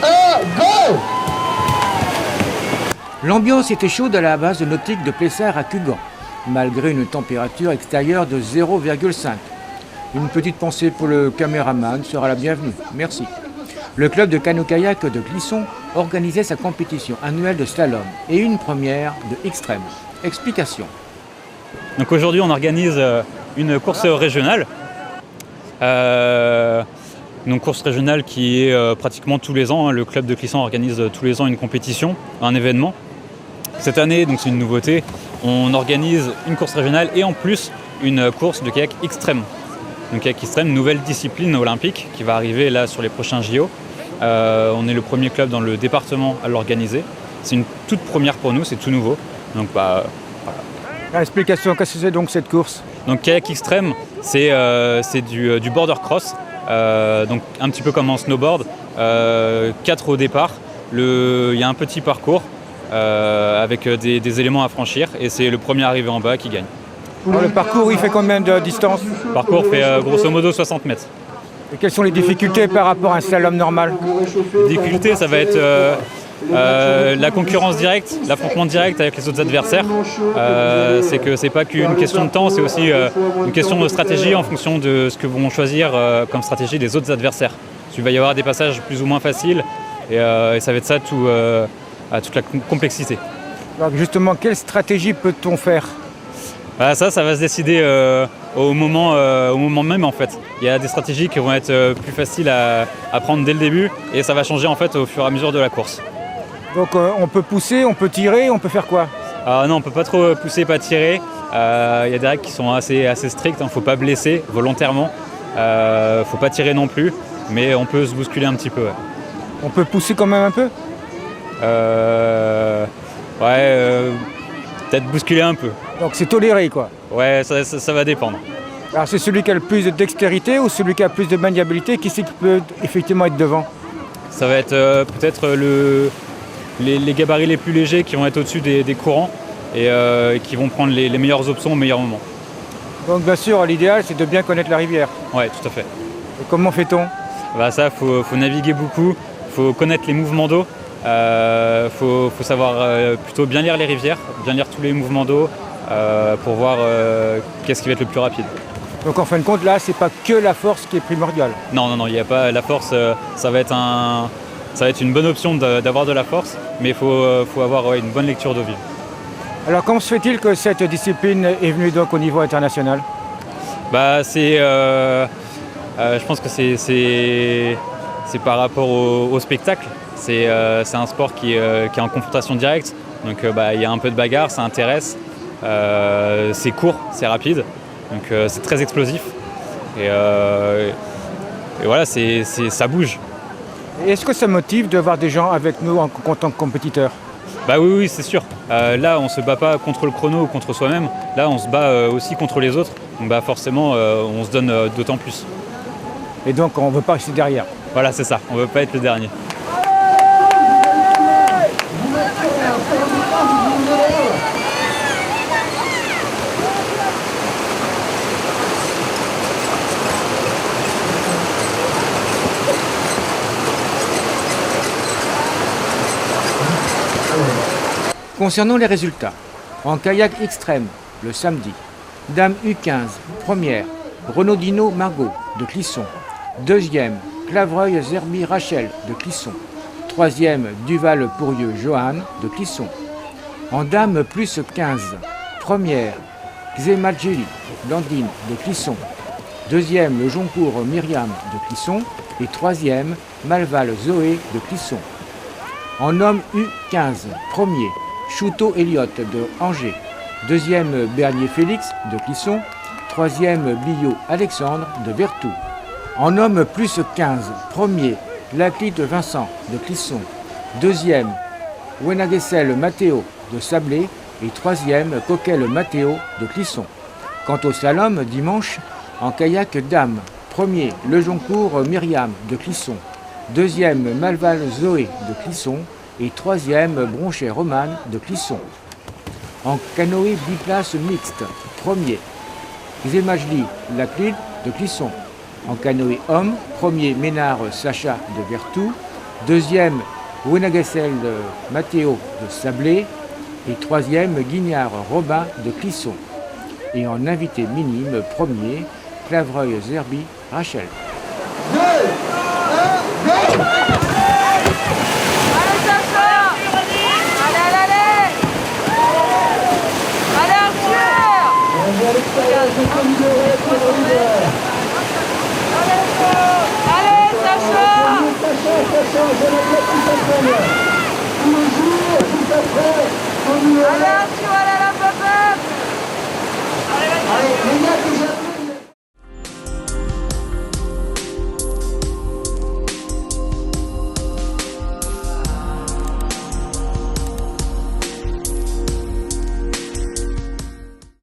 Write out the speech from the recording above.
go! L'ambiance était chaude à la base nautique de Plessard à Cugan, malgré une température extérieure de 0,5. Une petite pensée pour le caméraman sera la bienvenue. Merci. Le club de canoë-kayak de Clisson organisait sa compétition annuelle de slalom et une première de extrême. Explication. Donc aujourd'hui, on organise une course régionale. Une course régionale qui est pratiquement tous les ans. Le club de Clisson organise tous les ans une compétition, un événement. Cette année, donc c'est une nouveauté, on organise une course régionale et en plus une course de kayak extrême. Donc kayak extrême, nouvelle discipline olympique qui va arriver là sur les prochains JO. On est le premier club dans le département à l'organiser. C'est une toute première pour nous, c'est tout nouveau. Donc voilà. Explication, qu'est-ce que c'est donc cette course? Donc kayak extrême, c'est du border cross, donc un petit peu comme en snowboard, 4 au départ. Il y a un petit parcours avec des éléments à franchir et c'est le premier arrivé en bas qui gagne. Alors, le parcours, il fait combien de distance? Le parcours fait grosso modo 60 mètres. Et quelles sont les difficultés par rapport à un slalom normal? Les difficultés, ça va être la concurrence directe, l'affrontement direct avec les autres adversaires. C'est que c'est pas qu'une question de temps, c'est aussi une question de stratégie en fonction de ce que vont choisir comme stratégie les autres adversaires. Il va y avoir des passages plus ou moins faciles et ça va être ça toute la complexité. Alors justement, quelle stratégie peut-on faire? Ça va se décider au moment même en fait. Il y a des stratégies qui vont être plus faciles à prendre dès le début et ça va changer en fait au fur et à mesure de la course. Donc on peut pousser, on peut tirer, on peut faire quoi? Non, on peut pas trop pousser, pas tirer. Il y a des règles qui sont assez strictes, il ne faut pas blesser volontairement, faut pas tirer non plus, mais on peut se bousculer un petit peu. Ouais. On peut pousser quand même un peu? Peut-être bousculer un peu. Donc c'est toléré quoi? Ouais, ça va dépendre. Alors c'est celui qui a le plus de dextérité ou celui qui a le plus de maniabilité qui c'est qui peut effectivement être devant? Ça va être peut-être les gabarits les plus légers qui vont être au-dessus des courants et qui vont prendre les meilleures options au meilleur moment. Donc bien sûr, l'idéal c'est de bien connaître la rivière. Ouais, tout à fait. Et comment fait-on? Ça, faut naviguer beaucoup, faut connaître les mouvements d'eau. Faut savoir plutôt bien lire les rivières, bien lire tous les mouvements d'eau pour voir qu'est-ce qui va être le plus rapide. Donc en fin de compte, là, c'est pas que la force qui est primordiale. Non, il n'y a pas la force. Ça va être une bonne option d'avoir de la force, mais il faut avoir une bonne lecture d'eau vive. Alors comment se fait-il que cette discipline est venue donc au niveau international ? Je pense que c'est par rapport au spectacle. C'est un sport qui est en confrontation directe, donc il y a un peu de bagarre, ça intéresse. C'est court, c'est rapide, donc c'est très explosif. Et voilà, ça bouge. Et est-ce que ça motive de voir des gens avec nous en tant que compétiteurs ? Oui, c'est sûr. Là, on ne se bat pas contre le chrono ou contre soi-même. Là, on se bat aussi contre les autres. Donc forcément, on se donne d'autant plus. Et donc, on ne veut pas rester derrière. Voilà, c'est ça. On ne veut pas être le dernier. Concernant les résultats, en kayak extrême, le samedi, Dame U15, première, Renaudino Margot de Clisson, deuxième, Clavreuil Zerbi Rachel de Clisson, troisième, Duval Pourrieux Johan de Clisson. En Dame plus 15, première, Xemadjeli Landine de Clisson, deuxième, Le Joncourt Myriam de Clisson et troisième, Malval Zoé de Clisson. En homme U15, premier, Chouteau Elliott de Angers, deuxième Bernier Félix de Clisson, troisième Billot Alexandre de Vertou. En homme plus 15, premier Laclite Vincent de Clisson, deuxième Wenaguessel Mathéo de Sablé et troisième Coquel Mathéo de Clisson. Quant au slalom, dimanche, en kayak dame, premier Le Joncourt Myriam de Clisson, deuxième Malval Zoé de Clisson et troisième Bronchet Romane de Clisson. En canoë biplace mixte, premier Xemajli Laclide de Clisson. En canoë homme, premier Ménard Sacha de Vertou, Deuxième, Wenagessel Mathéo de Sablé. Et troisième, Guignard Robin de Clisson. Et en invité minime, premier, Clavreuil-Zerbi Rachel. Allez, Sacha! Allez, Arthur!